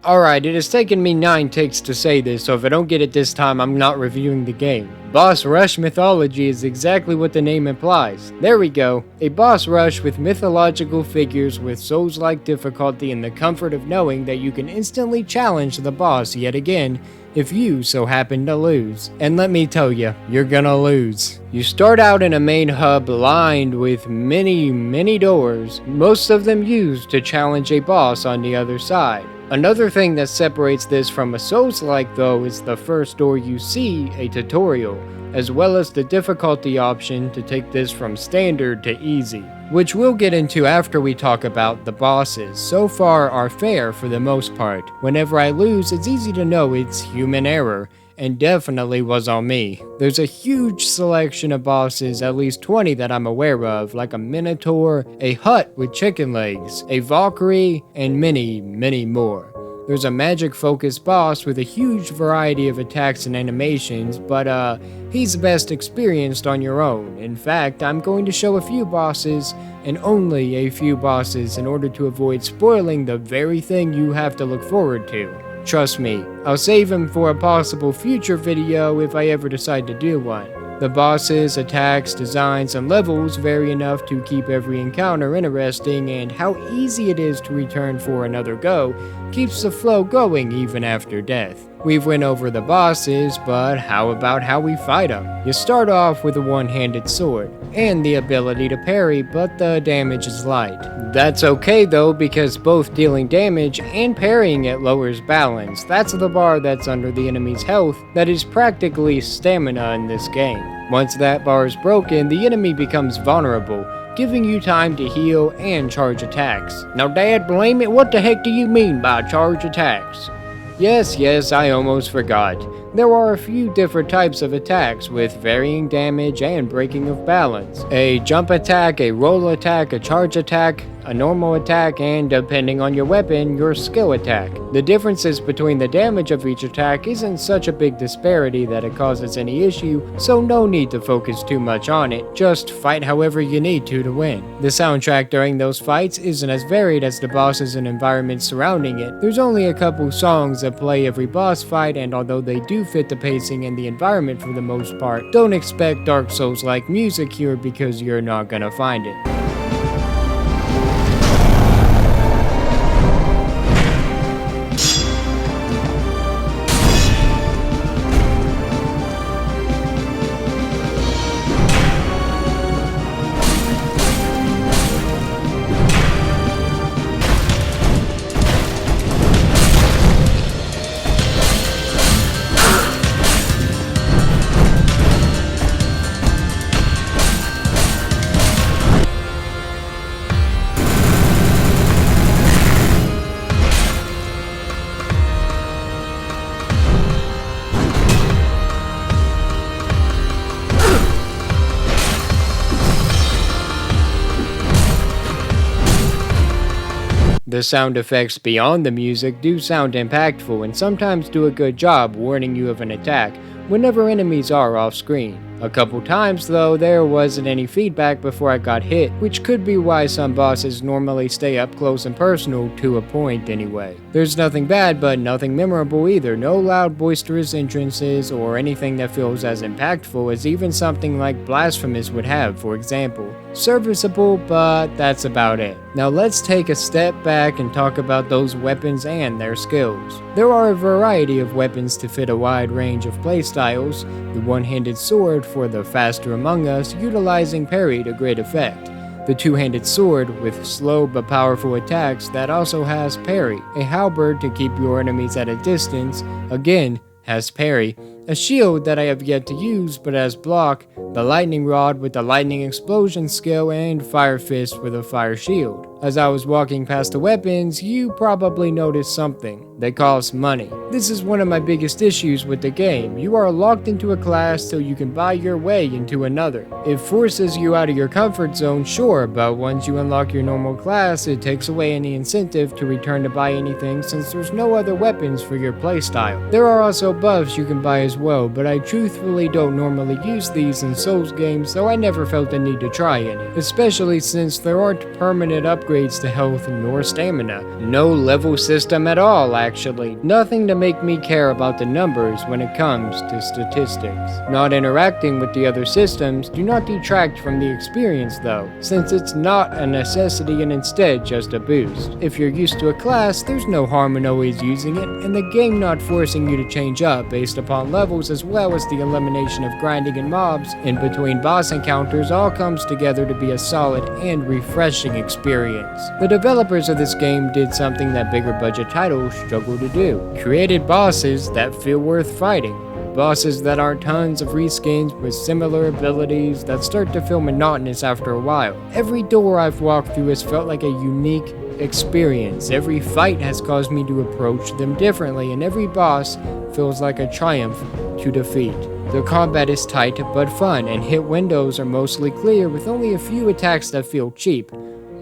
Alright, it has taken me 9 takes to say this, so if I don't get it this time, I'm not reviewing the game. Boss rush mythology is exactly what the name implies. There we go. A boss rush with mythological figures with Souls-like difficulty and the comfort of knowing that you can instantly challenge the boss yet again if you so happen to lose. And let me tell you, you're gonna lose. You start out in a main hub lined with many doors, most of them used to challenge a boss on the other side. Another thing that separates this from a Souls-like though is the first door you see a tutorial, as well as the difficulty option to take this from standard to easy, which we'll get into after we talk about the bosses. So far are fair for the most part. Whenever I lose, it's easy to know it's human error, and definitely was on me. There's a huge selection of bosses, at least 20 that I'm aware of, like a Minotaur, a Hut with chicken legs, a Valkyrie, and many more. There's a magic-focused boss with a huge variety of attacks and animations, but he's best experienced on your own. In fact, I'm going to show a few bosses, and only a few bosses, in order to avoid spoiling the very thing you have to look forward to. Trust me, I'll save him for a possible future video if I ever decide to do one. The bosses, attacks, designs, and levels vary enough to keep every encounter interesting, and how easy it is to return for another go keeps the flow going even after death. We've went over the bosses, but how about how we fight them? You start off with a one-handed sword, and the ability to parry, but the damage is light. That's okay though, because both dealing damage and parrying it lowers balance. That's the bar that's under the enemy's health that is practically stamina in this game. Once that bar is broken, the enemy becomes vulnerable, giving you time to heal and charge attacks. Now Dad, blame it, what the heck do you mean by charge attacks? Yes, I almost forgot. There are a few different types of attacks with varying damage and breaking of balance. A jump attack, a roll attack, a charge attack, a normal attack, and depending on your weapon, your skill attack. The differences between the damage of each attack isn't such a big disparity that it causes any issue, so no need to focus too much on it, just fight however you need to win. The soundtrack during those fights isn't as varied as the bosses and environments surrounding it. There's only a couple songs that play every boss fight, and although they do fit the pacing and the environment for the most part, don't expect Dark Souls-like music here because you're not gonna find it. The sound effects beyond the music do sound impactful and sometimes do a good job warning you of an attack whenever enemies are off screen. A couple times though, there wasn't any feedback before I got hit, which could be why some bosses normally stay up close and personal to a point anyway. There's nothing bad but nothing memorable either, no loud boisterous entrances or anything that feels as impactful as even something like Blasphemous would have, for example. Serviceable, but that's about it. Now let's take a step back and talk about those weapons and their skills. There are a variety of weapons to fit a wide range of playstyles. The one-handed sword for the faster among us, utilizing parry to great effect. The two-handed sword with slow but powerful attacks that also has parry. A halberd to keep your enemies at a distance, again, has parry. A shield that I have yet to use but has block, the lightning rod with the lightning explosion skill, and fire fist with a fire shield. As I was walking past the weapons, you probably noticed something. They cost money. This is one of my biggest issues with the game. You are locked into a class till you can buy your way into another. It forces you out of your comfort zone, sure, but once you unlock your normal class, it takes away any incentive to return to buy anything since there's no other weapons for your playstyle. There are also buffs you can buy as as well, but I truthfully don't normally use these in Souls games, so I never felt the need to try any, especially since there aren't permanent upgrades to health nor stamina. No level system at all, actually. Nothing to make me care about the numbers when it comes to statistics. Not interacting with the other systems do not detract from the experience though, since it's not a necessity and instead just a boost. If you're used to a class, there's no harm in always using it, and the game not forcing you to change up based upon levels, as well as the elimination of grinding and mobs in between boss encounters, all comes together to be a solid and refreshing experience. The developers of this game did something that bigger budget titles struggle to do. Created bosses that feel worth fighting. Bosses that aren't tons of reskins with similar abilities that start to feel monotonous after a while. Every door I've walked through has felt like a unique experience. Every fight has caused me to approach them differently, and every boss feels like a triumph to defeat. The combat is tight but fun, and hit windows are mostly clear with only a few attacks that feel cheap.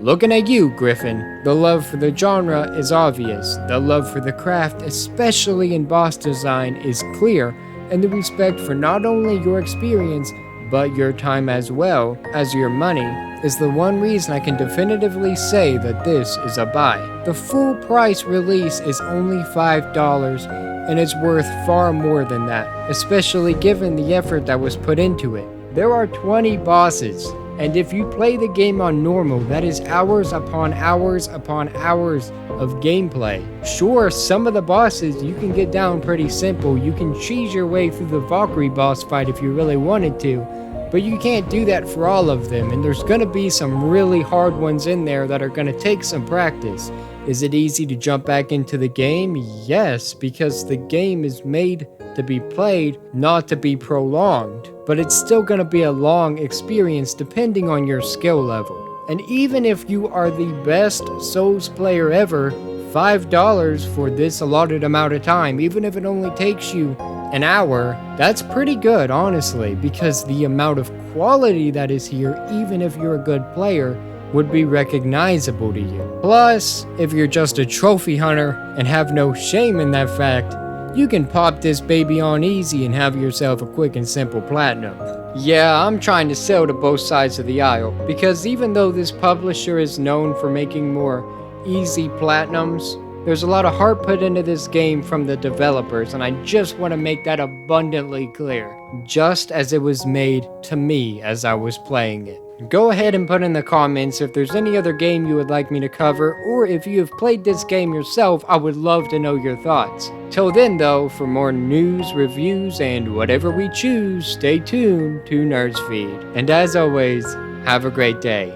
Looking at you, Griffin. The love for the genre is obvious. The love for the craft, especially in boss design, is clear, and the respect for not only your experience, but your time as well as your money is the one reason I can definitively say that this is a buy. The full price release is only $5, and it's worth far more than that, especially given the effort that was put into it. There are 20 bosses, and if you play the game on normal, that is hours upon hours upon hours of gameplay. Sure, some of the bosses you can get down pretty simple. You can cheese your way through the Valkyrie boss fight if you really wanted to, but you can't do that for all of them, and there's gonna be some really hard ones in there that are gonna take some practice. Is it easy to jump back into the game? Yes, because the game is made to be played, not to be prolonged. But it's still gonna be a long experience depending on your skill level. And even if you are the best Souls player ever, $5 for this allotted amount of time, even if it only takes you an hour, that's pretty good, honestly, because the amount of quality that is here, even if you're a good player, would be recognizable to you. Plus, if you're just a trophy hunter and have no shame in that fact, you can pop this baby on easy and have yourself a quick and simple platinum. Yeah, I'm trying to sell to both sides of the aisle, because even though this publisher is known for making more easy platinums, there's a lot of heart put into this game from the developers, and I just want to make that abundantly clear, just as it was made to me as I was playing it. Go ahead and put in the comments if there's any other game you would like me to cover, or if you have played this game yourself, I would love to know your thoughts. Till then though, for more news, reviews, and whatever we choose, stay tuned to Nerdsfeed. And as always, have a great day.